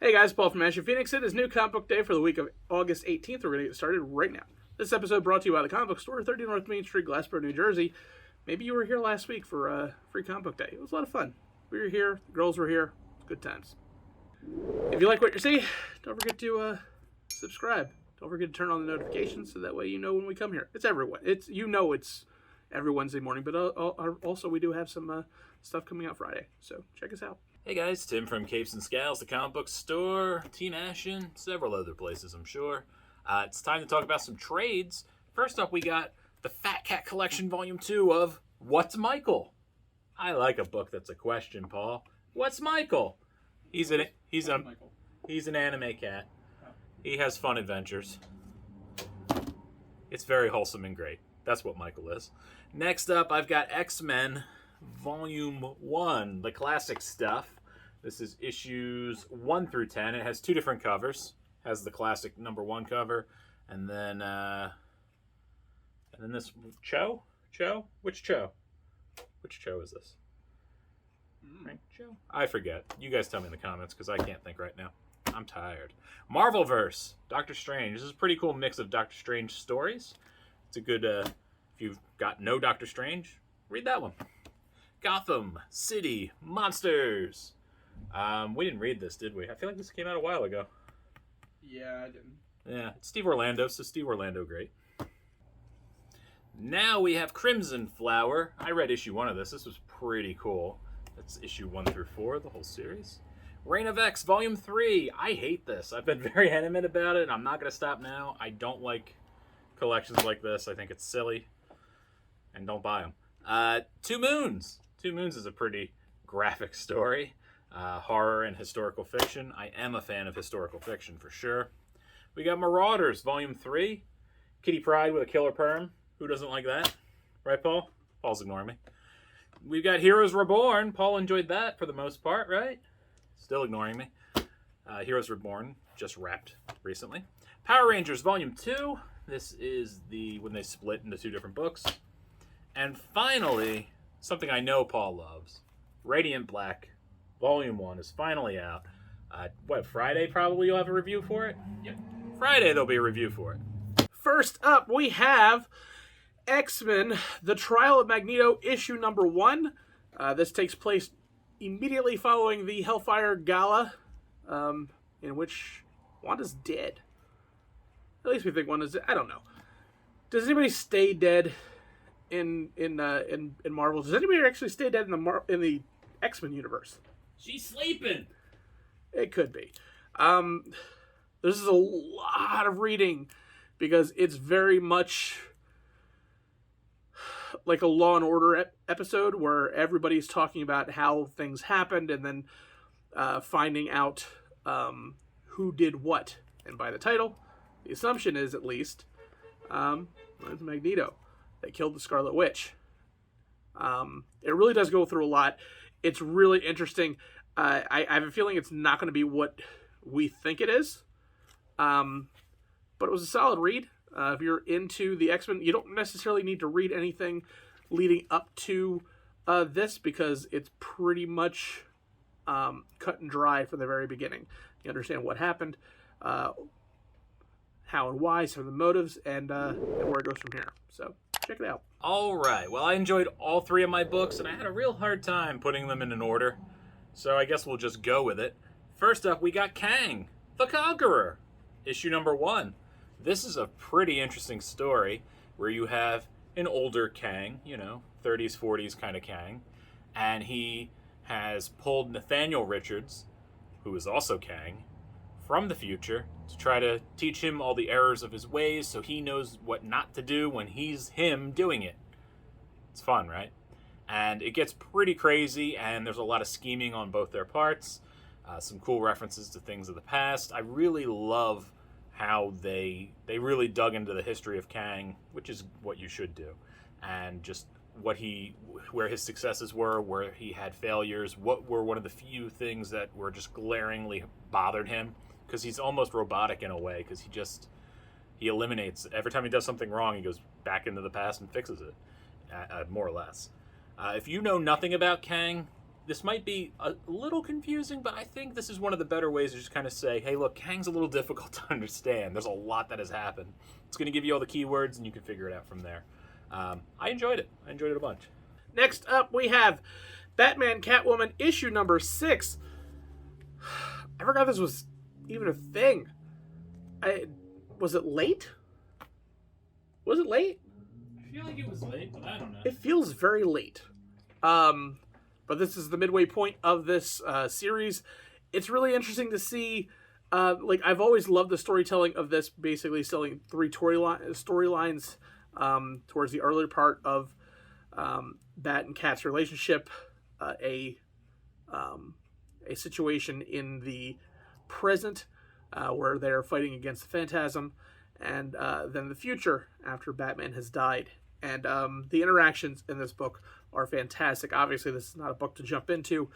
Hey guys, Paul from Ashen Phoenix. It is new comic book day for the week of August 18th. We're going to get started right now. This episode brought to you by the comic book store, 30 North Main Street, Glassboro, New Jersey. Maybe you were here last week for free comic book day. It was a lot of fun. We were here, the girls were here, good times. If you like what you see, don't forget to subscribe. Don't forget to turn on the notifications so that way you know when we come here. It's everyone. It's every Wednesday morning, but also we do have some stuff coming out Friday. So check us out. Hey guys, Tim from Capes and Scowls, the comic book store, Team Ashen, several other places I'm sure. It's time to talk about some trades. First up, we got the Fat Cat Collection Volume 2 of What's Michael? I like a book that's a question, Paul. What's Michael? He's an anime cat. He has fun adventures. It's very wholesome and great. That's what Michael is. Next up, I've got XMen Volume 1, the classic stuff. This is issues 1 through 10. It has two different covers. It has the classic number 1 cover, and then this Cho? Which Cho? Which Cho is this? Right, Cho? I forget. You guys tell me in the comments because I can't think right now. I'm tired. Marvelverse, Doctor Strange. This is a pretty cool mix of Doctor Strange stories. It's a good, if you've got no Doctor Strange, read that one. Gotham City Monsters. We didn't read this, did we? I feel like this came out a while ago. Yeah, I didn't. Yeah, it's Steve Orlando, so Steve Orlando, great. Now we have Crimson Flower. I read issue 1 of this. This was pretty cool. That's issue 1 through 4, the whole series. Reign of X, Volume 3. I hate this. I've been very adamant about it, and I'm not going to stop now. I don't like collections like this. I think it's silly. And don't buy them. Two Moons. Two Moons is a pretty graphic story. Horror and historical fiction. I am a fan of historical fiction for sure. We got Marauders, Volume 3. Kitty Pryde with a killer perm. Who doesn't like that? Right, Paul? Paul's ignoring me. We've got Heroes Reborn. Paul enjoyed that for the most part, right? Still ignoring me. Heroes Reborn just wrapped recently. Power Rangers, Volume 2. This is when they split into 2 different books. And finally, something I know Paul loves. Radiant Black, Volume 1 is finally out. Friday probably you'll have a review for it? Yep. Friday there'll be a review for it. First up, we have X-Men, The Trial of Magneto, issue number 1. This takes place immediately following the Hellfire Gala, in which Wanda's dead. At least we think Wanda's dead. I don't know. Does anybody stay dead in Marvel? Does anybody actually stay dead in the X-Men universe? She's sleeping. It could be. This is a lot of reading because it's very much like a Law and Order episode where everybody's talking about how things happened and then finding out who did what. And by the title, the assumption is at least it's Magneto that killed the Scarlet Witch. It really does go through a lot. It's really interesting. I have a feeling it's not going to be what we think it is. But it was a solid read. If you're into the X-Men, you don't necessarily need to read anything leading up to this because it's pretty much cut and dry from the very beginning. You understand what happened, how and why, some of the motives, and where it goes from here. So check it out. All right. Well, I enjoyed all 3 of my books, and I had a real hard time putting them in an order. So I guess we'll just go with it. First up, we got Kang, the Conqueror, issue number 1. This is a pretty interesting story where you have an older Kang, 30s, 40s kind of Kang, and he has pulled Nathaniel Richards, who is also Kang, from the future to try to teach him all the errors of his ways so he knows what not to do when he's him doing it. It's fun, right? And it gets pretty crazy, and there's a lot of scheming on both their parts. Some cool references to things of the past. I really love how they really dug into the history of Kang, which is what you should do, and just where his successes were, where he had failures, what were one of the few things that were just glaringly bothered him, because he's almost robotic in a way, because he eliminates, every time he does something wrong, he goes back into the past and fixes it, more or less. If you know nothing about Kang, this might be a little confusing, but I think this is one of the better ways to just kind of say, hey, look, Kang's a little difficult to understand. There's a lot that has happened. It's going to give you all the keywords, and you can figure it out from there. I enjoyed it. I enjoyed it a bunch. Next up, we have Batman Catwoman issue number 6. I forgot this was even a thing. Was it late? Was it late? I feel like it was late, but I don't know. It feels very late. But this is the midway point of this series. It's really interesting to see. I've always loved the storytelling of this, basically selling 3 storylines towards the earlier part of Bat and Cat's relationship, a situation in the present where they're fighting against the Phantasm, and then the future after Batman has died. And the interactions in this book are fantastic. Obviously, this is not a book to jump into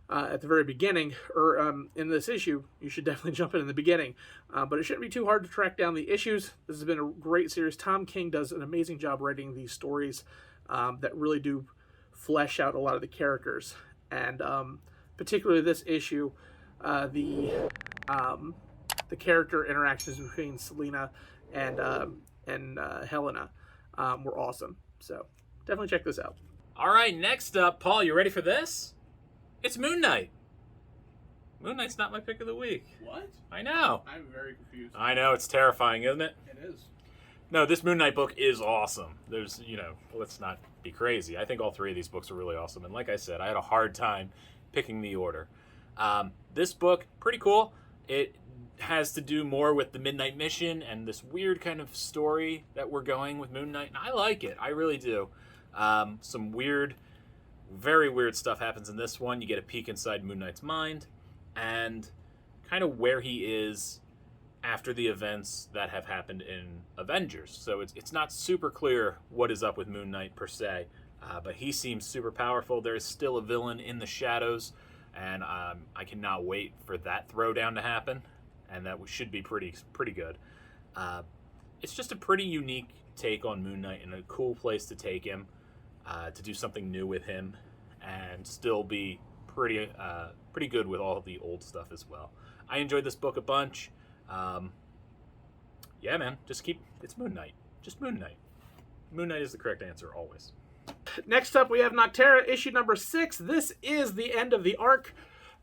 at the very beginning, or in this issue. You should definitely jump in the beginning. But it shouldn't be too hard to track down the issues. This has been a great series. Tom King does an amazing job writing these stories that really do flesh out a lot of the characters. And particularly this issue, the character interactions between Selina and Helena were awesome. So definitely check this out. All right, next up, Paul, you ready for this? It's Moon Knight. Moon Knight's not my pick of the week. What? I know. I'm very confused. I know, it's terrifying, isn't it? It is. No, this Moon Knight book is awesome. There's, let's not be crazy. I think all 3 of these books are really awesome. And like I said, I had a hard time picking the order. This book, pretty cool. It has to do more with the Midnight Mission and this weird kind of story that we're going with Moon Knight. And I like it. I really do. Some weird, very weird stuff happens in this one. You get a peek inside Moon Knight's mind and kind of where he is after the events that have happened in Avengers. So it's not super clear what is up with Moon Knight per se, but he seems super powerful. There is still a villain in the shadows, and I cannot wait for that throwdown to happen, and that should be pretty good. It's just a pretty unique take on Moon Knight and a cool place to take him, to do something new with him, and still be pretty good with all the old stuff as well. I enjoyed this book a bunch. Yeah, man, it's Moon Knight. Just Moon Knight. Moon Knight is the correct answer, always. Next up, we have Nocterra, issue number 6. This is the end of the arc.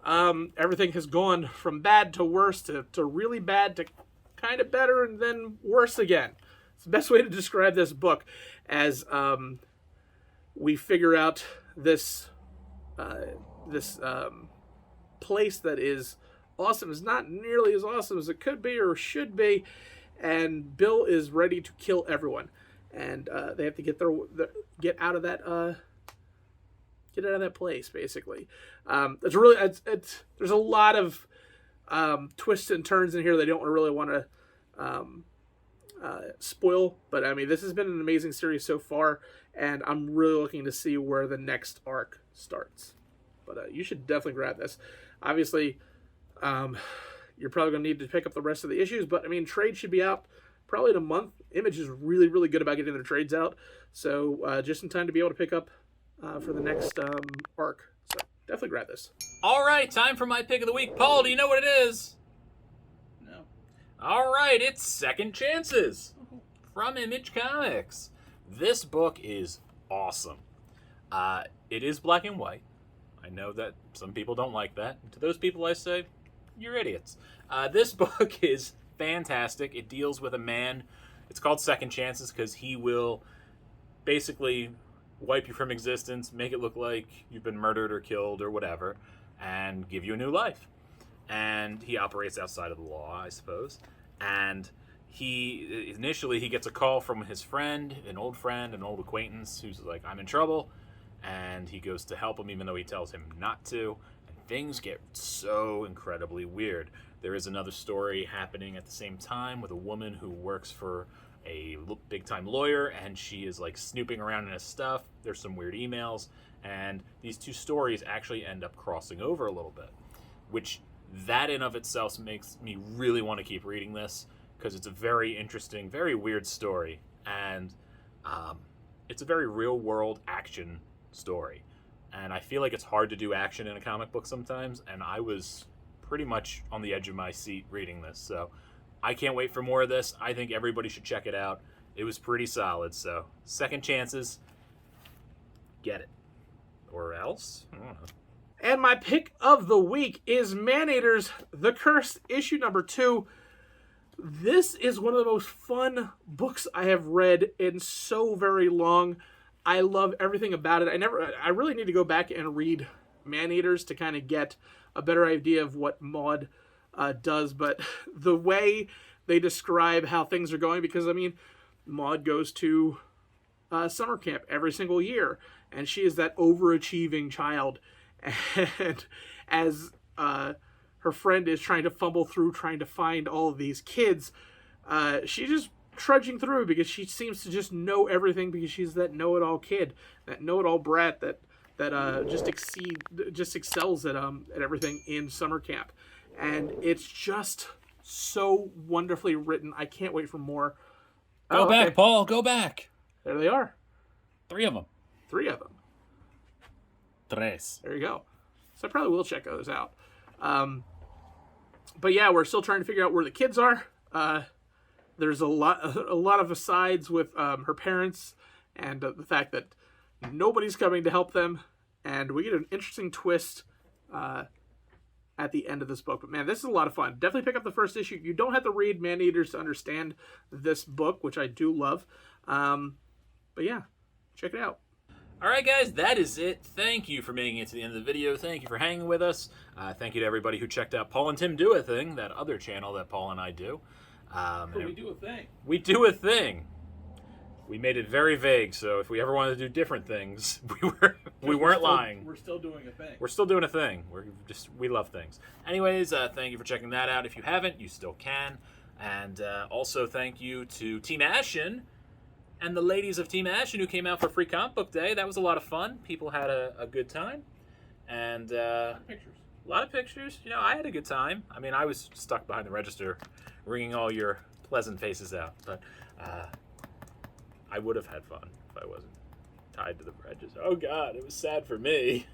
Everything has gone from bad to worse to really bad to kind of better and then worse again. It's the best way to describe this book, as we figure out this place that is awesome is not nearly as awesome as it could be or should be, and Bill is ready to kill everyone, and they have to get out of that place, basically. There's a lot of twists and turns in here they don't really want to spoil, but I mean, this has been an amazing series so far, and I'm really looking to see where the next arc starts. But you should definitely grab this. Obviously, you're probably going to need to pick up the rest of the issues, but I mean, trade should be out probably in a month. Image is really, really good about getting their trades out, so just in time to be able to pick up for the next arc. So definitely grab this. All right, time for my pick of the week. Paul, do you know what it is? No. All right, it's Second Chances from Image Comics. This book is awesome. It is black and white. I know that some people don't like that. To those people, I say, you're idiots. This book is fantastic. It deals with a man. It's called Second Chances because he will basically wipe you from existence, make it look like you've been murdered or killed or whatever, and give you a new life. And he operates outside of the law, I suppose. And he gets a call from his friend, an old acquaintance, who's like, I'm in trouble. And he goes to help him even though he tells him not to. And things get so incredibly weird. There is another story happening at the same time with a woman who works for a big-time lawyer, and she is like snooping around in his stuff. There's some weird emails, and these two stories actually end up crossing over a little bit, which that in of itself makes me really want to keep reading this, because it's a very interesting, very weird story, and it's a very real-world action story, and I feel like it's hard to do action in a comic book sometimes, and I was pretty much on the edge of my seat reading this, so I can't wait for more of this. I think everybody should check it out. It was pretty solid, so second chances, get it. Or else? I don't know. And my pick of the week is Man-Eater's The Curse, issue number 2. This is one of the most fun books I have read in so very long. I love everything about it. I really need to go back and read Man-Eaters to kind of get a better idea of what Maud does, but the way they describe how things are going, because, I mean, Maud goes to summer camp every single year, and she is that overachieving child, and as her friend is trying to fumble through trying to find all of these kids, she's just trudging through because she seems to just know everything, because she's that know-it-all kid, that know-it-all brat that just excels at everything in summer camp. And it's just so wonderfully written. I can't wait for more. Go back, Paul. Go back. There they are. 3 of them. 3 of them. Tres. There you go. So I probably will check those out. But yeah, we're still trying to figure out where the kids are. There's a lot of asides with her parents, and the fact that nobody's coming to help them, and we get an interesting twist at the end of this book. But man, this is a lot of fun. Definitely pick up the first issue. You don't have to read Man-Eaters to understand this book, which I do love. But yeah, check it out. All right, guys, that is it. Thank you for making it to the end of the video. Thank you for hanging with us. Thank you to everybody who checked out Paul and Tim Do a Thing, that other channel that Paul and I do. We do a thing. We do a thing. We made it very vague, so if we ever wanted to do different things, we weren't lying. We're still doing a thing. We're still doing a thing. We love things. Anyways, thank you for checking that out. If you haven't, you still can. And also thank you to Team Ashen and the ladies of Team Ashen who came out for Free Comic Book Day. That was a lot of fun. People had a good time. And a lot of pictures. You know, I had a good time. I mean, I was stuck behind the register wringing all your pleasant faces out. But I would have had fun if I wasn't tied to the register. Oh, God, it was sad for me.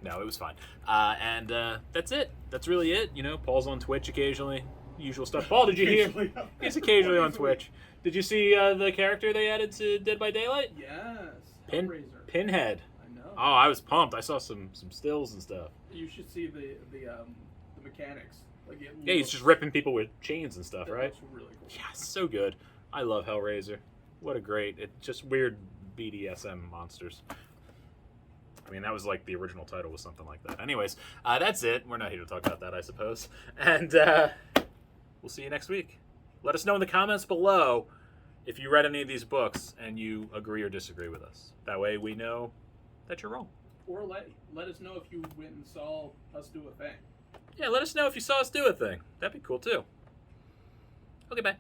No, it was fine. And that's it. That's really it. You know, Paul's on Twitch occasionally. Usual stuff. Paul, did you hear? He's occasionally on Twitch. Did you see the character they added to Dead by Daylight? Yes. Pinhead. I know. Oh, I was pumped. I saw some stills and stuff. You should see the mechanics. Like yeah, he's just ripping people with chains and stuff, right? Looks really cool. Yeah, so good. I love Hellraiser. What a great... It's just weird BDSM monsters. I mean, that was like the original title was something like that. Anyways, that's it. We're not here to talk about that, I suppose. And we'll see you next week. Let us know in the comments below if you read any of these books and you agree or disagree with us. That way we know that you're wrong. Or let us know if you went and saw us do a thing. Yeah, let us know if you saw us do a thing. That'd be cool, too. Okay, bye.